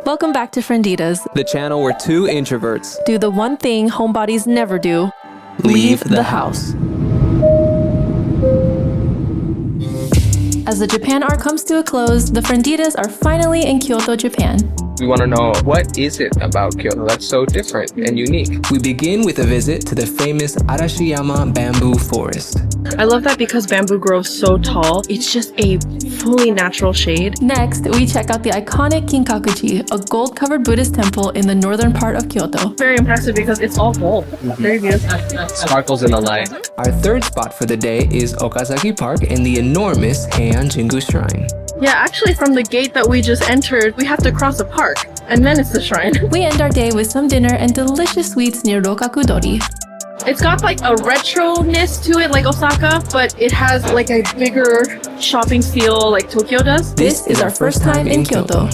Welcome back to Frienditas, the channel where two introverts do the one thing homebodies never do: leave the house. As the Japan arc comes to a close, the Frienditas are finally in Kyoto, Japan. We want to know, what is it about Kyoto that's so different and unique? We begin with a visit to the famous Arashiyama bamboo forest. I love that because bamboo grows so tall, it's just a fully natural shade. Next, we check out the iconic kinkaku-ji, a gold-covered Buddhist temple in the northern part of Kyoto. Very impressive because it's all gold. Very beautiful. Sparkles in the light. Our third spot for the day is Okazaki Park and the enormous Heianjingu shrine. Yeah, actually from the gate that we just entered, we have to cross a park, and then it's the shrine. We end our day with some dinner and delicious sweets near Rokkaku dori. It's got like a retro-ness to it, like Osaka, but it has like a bigger shopping feel like Tokyo does. This is our first time in Kyoto.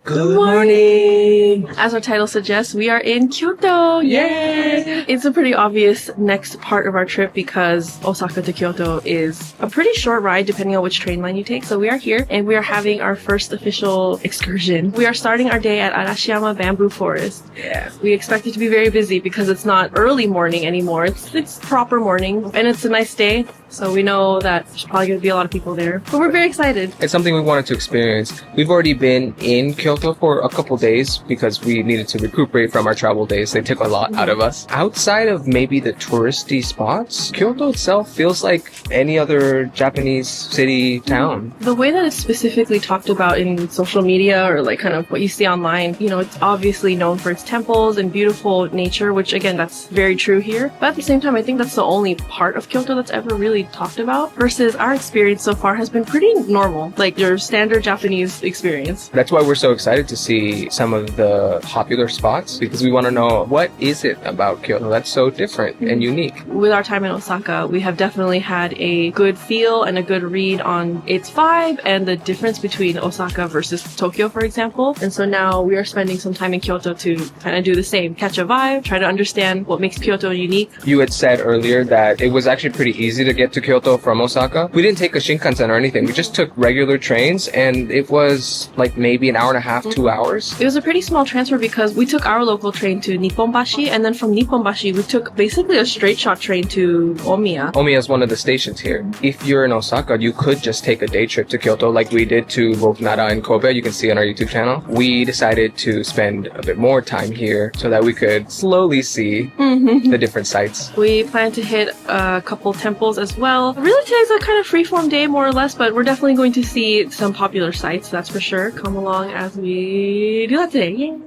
Good morning! As our title suggests, we are in Kyoto! Yay! It's a pretty obvious next part of our trip because Osaka to Kyoto is a pretty short ride depending on which train line you take. So we are here and we are having our first official excursion. We are starting our day at Arashiyama Bamboo Forest. Yeah. We expect it to be very busy because it's not early morning anymore. It's proper morning and it's a nice day. So we know that there's probably going to be a lot of people there. But we're very excited. It's something we wanted to experience. We've already been in Kyoto for a couple days because we needed to recuperate from our travel days. They took a lot out of us. Outside of maybe the touristy spots, Kyoto itself feels like any other Japanese city, town. The way that it's specifically talked about in social media or like kind of what you see online, you know, it's obviously known for its temples and beautiful nature, which again, that's very true here. But at the same time, I think that's the only part of Kyoto that's ever really talked about, versus our experience so far has been pretty normal, like your standard Japanese experience. That's why we're so excited to see some of the popular spots, because we want to know, what is it about Kyoto that's so different and unique? With our time in Osaka, we have definitely had a good feel and a good read on its vibe and the difference between Osaka versus Tokyo, for example. And so now we are spending some time in Kyoto to kind of do the same, catch a vibe, try to understand what makes Kyoto unique. You had said earlier that it was actually pretty easy to get to Kyoto from Osaka. We didn't take a Shinkansen or anything. We just took regular trains and it was like maybe an hour and a half, 2 hours. It was a pretty small transfer because we took our local train to Nipponbashi, and then from Nipponbashi we took basically a straight shot train to Omiya. Omiya is one of the stations here. If you're in Osaka, you could just take a day trip to Kyoto like we did to both Nara and Kobe. You can see on our YouTube channel. We decided to spend a bit more time here so that we could slowly see the different sites. We plan to hit a couple temples as well. Really, today's a kind of freeform day, more or less, but we're definitely going to see some popular sites, that's for sure. Come along as we do that today. Yay!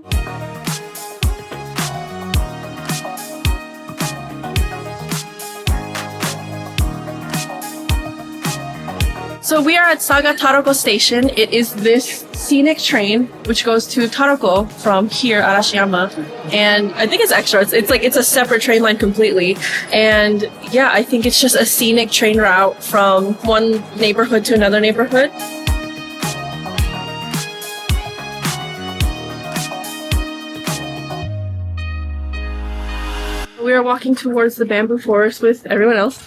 So we are at Saga Taroko Station. It is this scenic train which goes to Taroko from here, Arashiyama. And I think it's extra. It's a separate train line completely. And yeah, I think it's just a scenic train route from one neighborhood to another neighborhood. We are walking towards the bamboo forest with everyone else.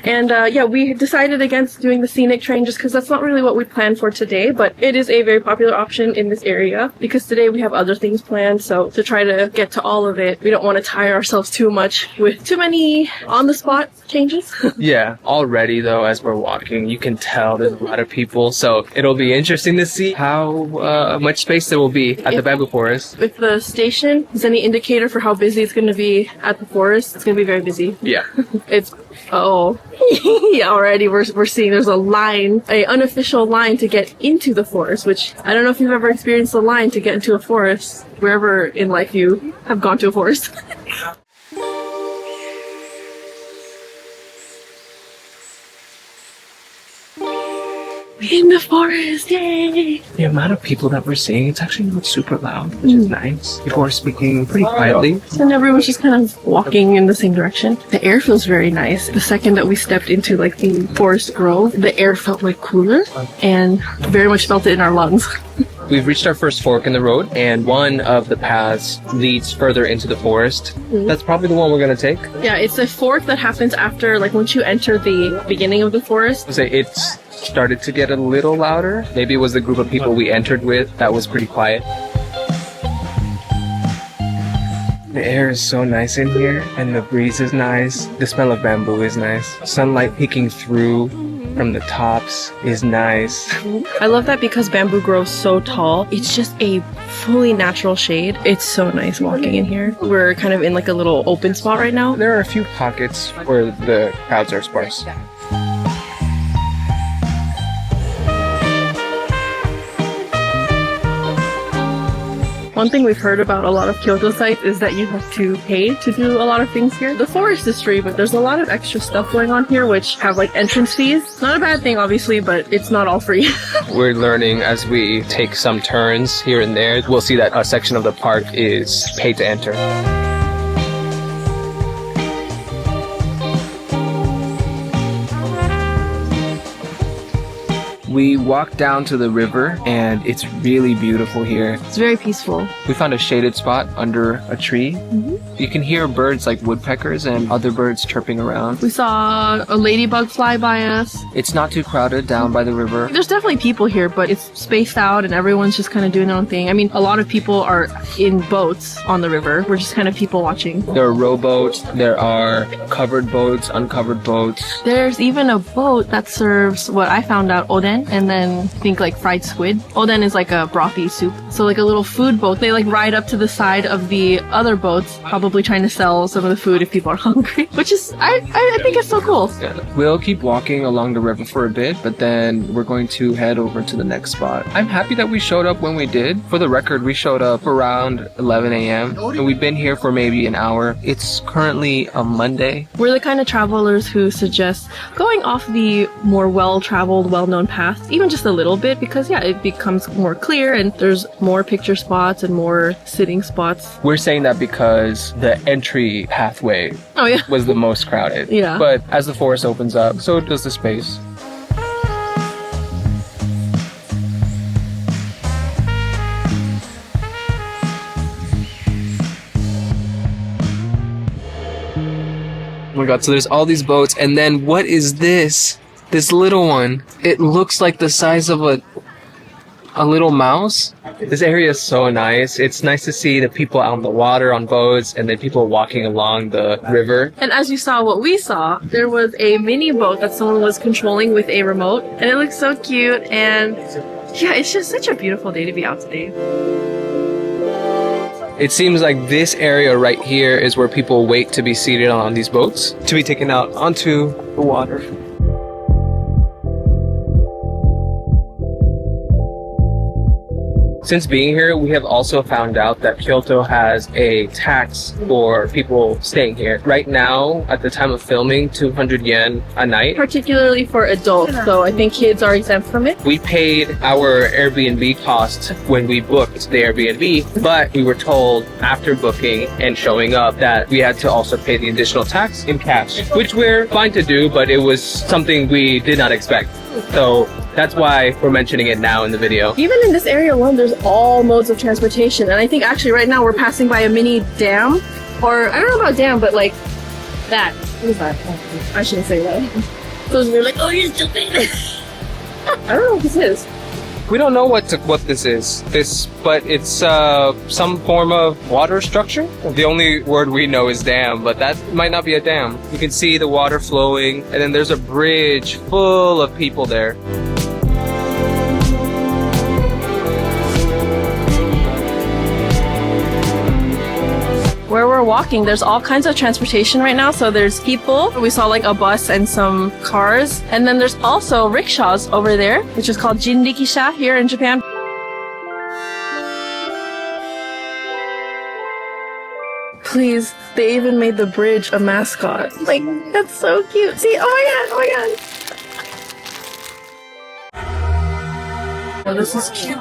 And yeah, we decided against doing the scenic train just because that's not really what we planned for today, but it is a very popular option in this area because today we have other things planned. So to try to get to all of it, we don't want to tire ourselves too much with too many on-the-spot changes. Yeah, already though, as we're walking, you can tell there's a lot of people. So it'll be interesting to see how much space there will be at the bamboo forest. If the station is any indicator for how busy it's going to be at the forest, it's going to be very busy. Yeah. Yeah, already we're seeing there's a line, a unofficial line to get into the forest, which I don't know if you've ever experienced a line to get into a forest, wherever in life you have gone to a forest. In the forest, yay! The amount of people that we're seeing, it's actually not super loud, which is nice. People are speaking pretty quietly. And everyone's just kind of walking in the same direction. The air feels very nice. The second that we stepped into like the forest grove, the air felt like cooler and very much felt it in our lungs. We've reached our first fork in the road, and one of the paths leads further into the forest. That's probably the one we're gonna take. Yeah, it's a fork that happens after, like, once you enter the beginning of the forest. I'll say it's started to get a little louder. Maybe it was the group of people we entered with that was pretty quiet. The air is so nice in here, and the breeze is nice. The smell of bamboo is nice. Sunlight peeking through from the tops is nice. I love that because bamboo grows so tall. It's just a fully natural shade. It's so nice walking in here. We're kind of in like a little open spot right now. There are a few pockets where the crowds are sparse. One thing we've heard about a lot of Kyoto sites is that you have to pay to do a lot of things here. The forest is free, but there's a lot of extra stuff going on here which have like entrance fees. Not a bad thing, obviously, but it's not all free. We're learning as we take some turns here and there. We'll see that a section of the park is paid to enter. We walked down to the river, and it's really beautiful here. It's very peaceful. We found a shaded spot under a tree. You can hear birds like woodpeckers and other birds chirping around. We saw a ladybug fly by us. It's not too crowded down by the river. There's definitely people here, but it's spaced out and everyone's just kind of doing their own thing. I mean, a lot of people are in boats on the river. We're just kind of people watching. There are rowboats, there are covered boats, uncovered boats. There's even a boat that serves what I found out, oden, and then I think like fried squid. Oden is like a brothy soup. So like a little food boat. They like ride up to the side of the other boats, probably trying to sell some of the food if people are hungry, which is, I think it's so cool. Yeah. We'll keep walking along the river for a bit, but then we're going to head over to the next spot. I'm happy that we showed up when we did. For the record, we showed up around 11 a.m. and we've been here for maybe an hour. It's currently a Monday. We're the kind of travelers who suggest going off the more well-traveled, well-known path, even just a little bit, because yeah, it becomes more clear and there's more picture spots and more sitting spots. We're saying that because the entry pathway was the most crowded. Yeah. But as the forest opens up, so does the space. Oh my god, so there's all these boats, and then what is this? This little one. It looks like the size of a little mouse. This area is so nice. It's nice to see the people out on the water on boats and then people walking along the river. And as you saw what we saw, there was a mini boat that someone was controlling with a remote, and it looks so cute, and yeah, it's just such a beautiful day to be out today. It seems like this area right here is where people wait to be seated on these boats to be taken out onto the water. Since being here, we have also found out that Kyoto has a tax for people staying here. Right now, at the time of filming, 200 yen a night. Particularly for adults, so I think kids are exempt from it. We paid our Airbnb cost when we booked the Airbnb, but we were told after booking and showing up that we had to also pay the additional tax in cash, which we're fine to do, but it was something we did not expect. So that's why we're mentioning it now in the video. Even in this area alone, there's all modes of transportation. And I think actually right now we're passing by a mini dam. Or, I don't know about dam, but like that. What is that? Oh, I shouldn't say that. So we're like, oh, you're stupid. I don't know what this is. We don't know what this is. But it's some form of water structure. The only word we know is dam, but that might not be a dam. You can see the water flowing, and then there's a bridge full of people there. Where we're walking, there's all kinds of transportation right now. So there's people. We saw like a bus and some cars. And then there's also rickshaws over there, which is called jinrikisha here in Japan. Please, they even made the bridge a mascot. Like, that's so cute. See, oh my god, oh my god. Oh, this is cute.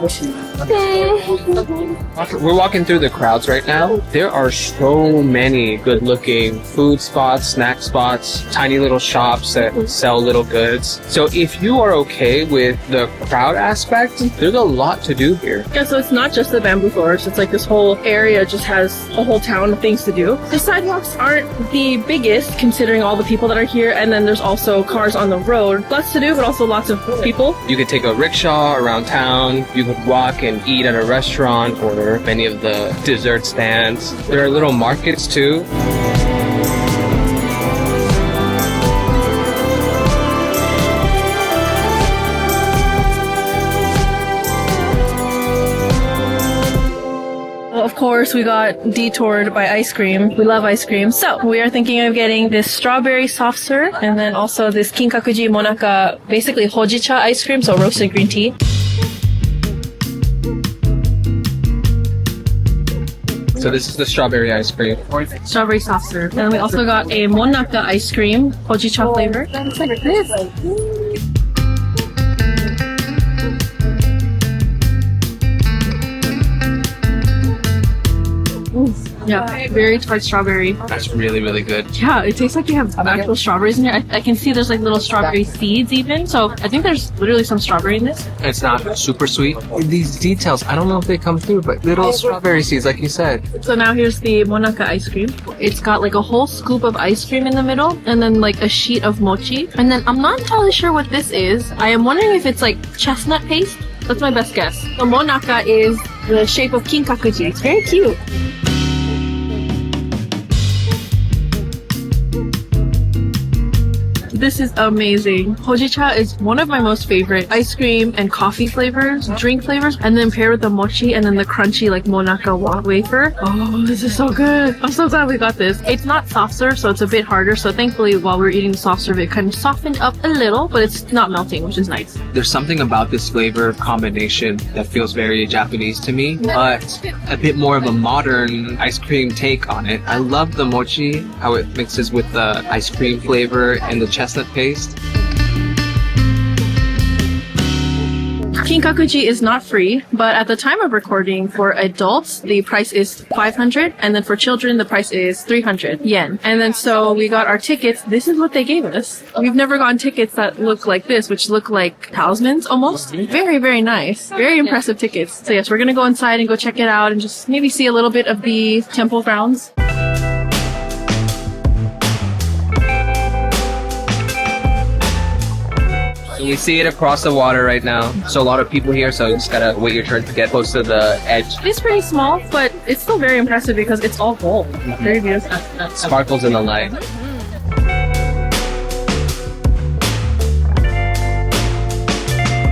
We're walking through the crowds right now. There are so many good-looking food spots, snack spots, tiny little shops that sell little goods. So if you are okay with the crowd aspect, there's a lot to do here. Yeah, so it's not just the bamboo forest. It's like this whole area just has a whole town of things to do. The sidewalks aren't the biggest considering all the people that are here, and then there's also cars on the road. Lots to do, but also lots of people. You could take a rickshaw around town. You could walk and eat at a restaurant or many of the dessert stands. There are little markets too. Of course, we got detoured by ice cream. We love ice cream. So we are thinking of getting this strawberry soft serve and then also this kinkaku-ji monaka, basically hojicha ice cream, so roasted green tea. So this is the strawberry ice cream. Strawberry soft serve. And then we also got a monaka ice cream, hojicha flavor. It's like this. Yeah, very tart strawberry. That's really, really good. Yeah, it tastes like you have actual strawberries in here. I can see there's like little strawberry seeds even. So I think there's literally some strawberry in this. It's not super sweet. These details, I don't know if they come through, but little strawberry seeds, like you said. So now here's the monaka ice cream. It's got like a whole scoop of ice cream in the middle and then like a sheet of mochi. And then I'm not entirely sure what this is. I am wondering if it's like chestnut paste. That's my best guess. The monaka is the shape of kinkaku-ji. It's very cute. This is amazing. Hojicha is one of my most favorite ice cream and coffee flavors, drink flavors, and then paired with the mochi and then the crunchy like monaka wafer. Oh, this is so good. I'm so glad we got this. It's not soft serve, so it's a bit harder. So thankfully, while we're eating the soft serve, it kind of softened up a little, but it's not melting, which is nice. There's something about this flavor combination that feels very Japanese to me, but a bit more of a modern ice cream take on it. I love the mochi, how it mixes with the ice cream flavor and the chestnut paste. Kinkaku-ji is not free, but at the time of recording, for adults, the price is 500, and then for children, the price is 300 yen. And then so we got our tickets. This is what they gave us. We've never gotten tickets that look like this, which look like talismans almost. Very, very nice. Very impressive tickets. So yes, we're gonna go inside and go check it out and just maybe see a little bit of the temple grounds. We see it across the water right now. So a lot of people here, so you just gotta wait your turn to get close to the edge. It's pretty small, but it's still very impressive because it's all gold. Very beautiful. Sparkles in the light.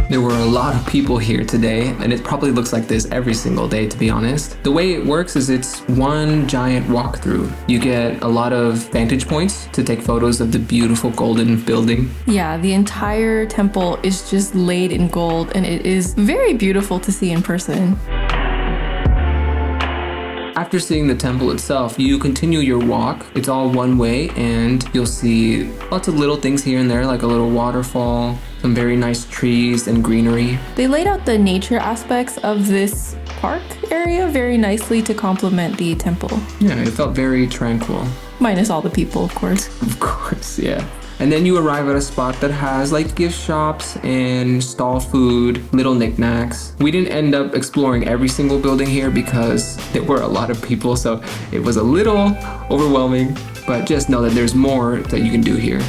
There were a lot of people here today, and it probably looks like this every single day, to be honest. The way it works is it's one giant walkthrough. You get a lot of vantage points to take photos of the beautiful golden building. Yeah, the entire temple is just laid in gold, and it is very beautiful to see in person. After seeing the temple itself, you continue your walk. It's all one way, and you'll see lots of little things here and there, like a little waterfall, some very nice trees and greenery. They laid out the nature aspects of this park area very nicely to complement the temple. Yeah, it felt very tranquil. Minus all the people, of course. Of course, yeah. And then you arrive at a spot that has like gift shops and stall food, little knickknacks. We didn't end up exploring every single building here because there were a lot of people, so it was a little overwhelming, but just know that there's more that you can do here.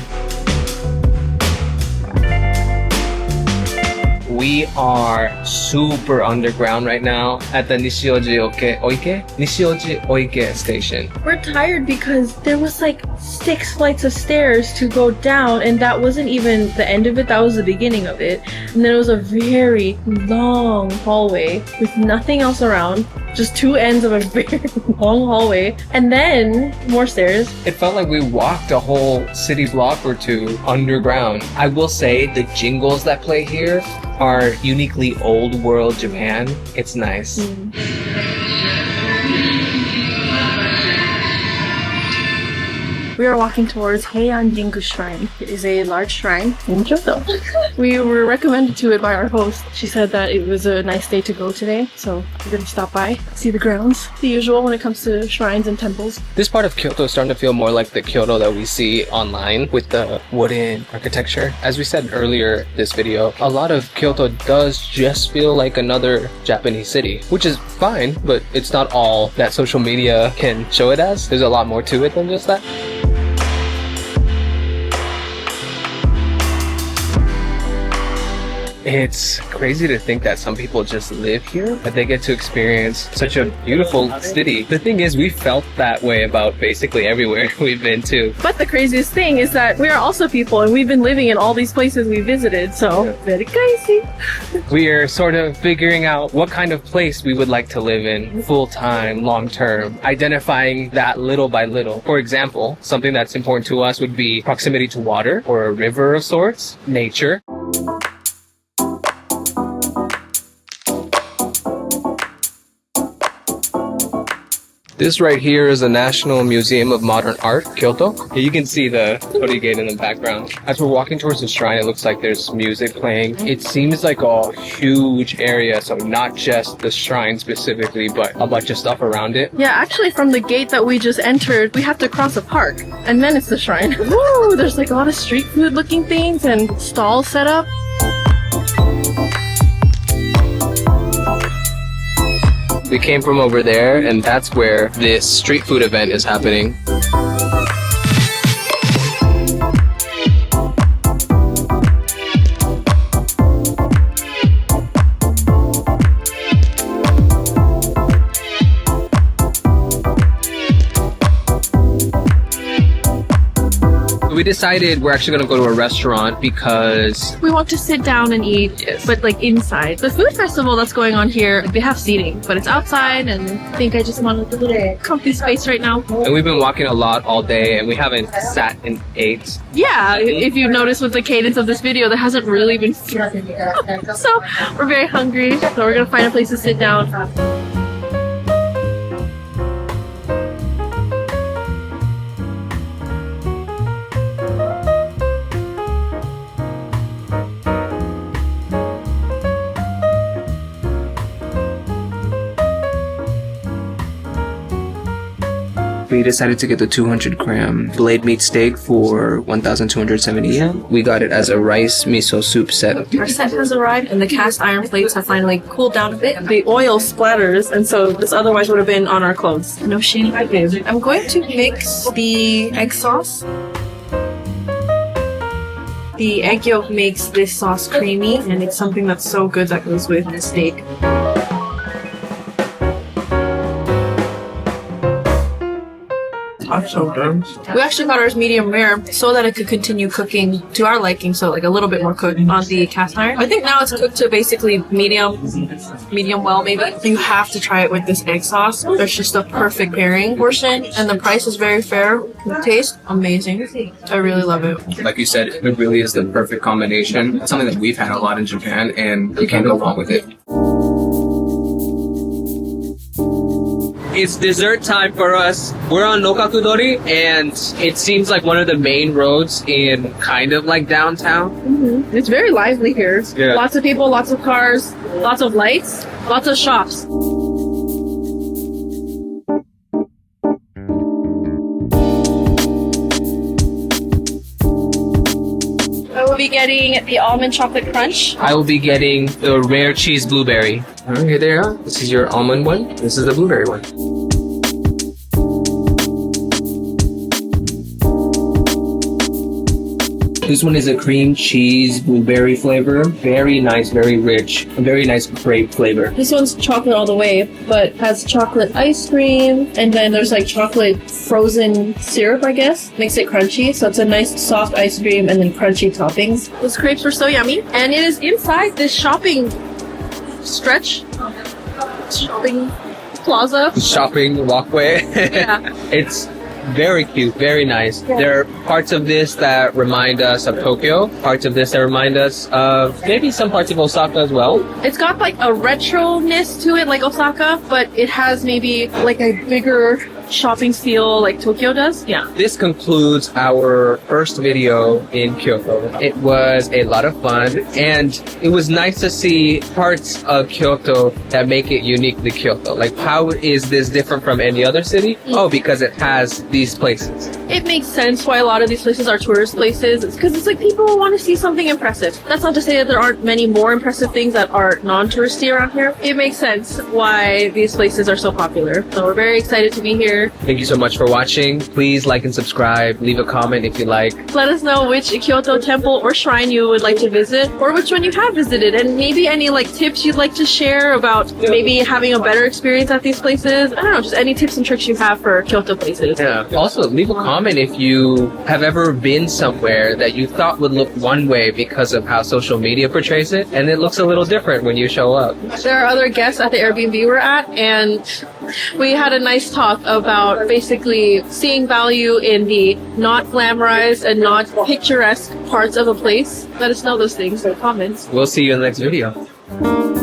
We are super underground right now at the Nishioji Oike station. We're tired because there was like 6 flights of stairs to go down, and that wasn't even the end of it, that was the beginning of it. And then it was a very long hallway with nothing else around, just 2 ends of a very long hallway, and then more stairs. It felt like we walked a whole city block or two underground. I will say the jingles that play here are uniquely old world Japan. It's nice. We are walking towards Heianjingu Shrine. It is a large shrine in Kyoto. We were recommended to it by our host. She said that it was a nice day to go today, so we're gonna stop by, see the grounds. The usual when it comes to shrines and temples. This part of Kyoto is starting to feel more like the Kyoto that we see online with the wooden architecture. As we said earlier this video, a lot of Kyoto does just feel like another Japanese city, which is fine, but it's not all that social media can show it as. There's a lot more to it than just that. It's crazy to think that some people just live here, that they get to experience such a beautiful city. The thing is, we felt that way about basically everywhere we've been to. But the craziest thing is that we are also people and we've been living in all these places we visited, so very crazy. We are sort of figuring out what kind of place we would like to live in full-time, long-term, identifying that little by little. For example, something that's important to us would be proximity to water or a river of sorts, nature. This right here is the National Museum of Modern Art, Kyoto. Here you can see the torii gate in the background. As we're walking towards the shrine, it looks like there's music playing. It seems like a huge area, so not just the shrine specifically, but a bunch of stuff around it. Yeah, actually from the gate that we just entered, we have to cross a park, and then it's the shrine. Woo! There's like a lot of street food looking things and stalls set up. We came from over there, and that's where this street food event is happening. We decided we're actually going to go to a restaurant because we want to sit down and eat, but like inside. The food festival that's going on here, they have seating, but it's outside, and I think I just want a little comfy space right now. And we've been walking a lot all day, and we haven't sat and ate. Yeah, if you've noticed with the cadence of this video, there hasn't really been food. So we're very hungry, so we're going to find a place to sit down. We decided to get the 200 gram blade meat steak for 1,270 yen. We got it as a rice miso soup set. Our set has arrived and the cast iron plates have finally cooled down a bit. The oil splatters, and so this otherwise would have been on our clothes. No shame. I'm going to mix the egg sauce. The egg yolk makes this sauce creamy, and it's something that's so good that goes with the steak. So good. We actually got ours medium rare so that it could continue cooking to our liking, so like a little bit more cooked on the cast iron. I think now it's cooked to basically medium well maybe. You have to try it with this egg sauce. There's just a perfect pairing portion, and the price is very fair. The taste, amazing. I really love it. Like you said, it really is the perfect combination. It's something that we've had a lot in Japan, and you can't go wrong with it. It's dessert time for us. We're on Rokkaku Dori, and it seems like one of the main roads in kind of like downtown. Mm-hmm. It's very lively here. Yeah. Lots of people, lots of cars, lots of lights, lots of shops. I will be getting the almond chocolate crunch. I will be getting the rare cheese blueberry. Okay, there you are. This is your almond one. This is the blueberry one. This one is a cream cheese blueberry flavor. Very nice, very rich, a very nice crepe flavor. This one's chocolate all the way, but has chocolate ice cream, and then there's like chocolate frozen syrup, I guess. Makes it crunchy, so it's a nice soft ice cream and then crunchy toppings. Those crepes were so yummy, and it is inside this shopping plaza. Shopping walkway. Yeah. It's very cute, very nice. Yeah. There are parts of this that remind us of Tokyo, parts of this that remind us of maybe some parts of Osaka as well. It's got like a retro-ness to it, like Osaka, but it has maybe like a bigger shopping feel like Tokyo does. Yeah. This concludes our first video in Kyoto. It was a lot of fun, and it was nice to see parts of Kyoto that make it uniquely Kyoto. Like, how is this different from any other city? Oh, because it has these places. It makes sense why a lot of these places are tourist places. It's because it's like people want to see something impressive. That's not to say that there aren't many more impressive things that are non-touristy around here. It makes sense why these places are so popular. So we're very excited to be here. Thank you so much for watching. Please like and subscribe. Leave a comment if you like. Let us know which Kyoto temple or shrine you would like to visit, or which one you have visited, and maybe any like tips you'd like to share about maybe having a better experience at these places. I don't know, just any tips and tricks you have for Kyoto places. Yeah. Also, leave a comment if you have ever been somewhere that you thought would look one way because of how social media portrays it, and it looks a little different when you show up. There are other guests at the Airbnb we're at, and we had a nice talk about basically seeing value in the not glamorized and not picturesque parts of a place. Let us know those things in the comments. We'll see you in the next video.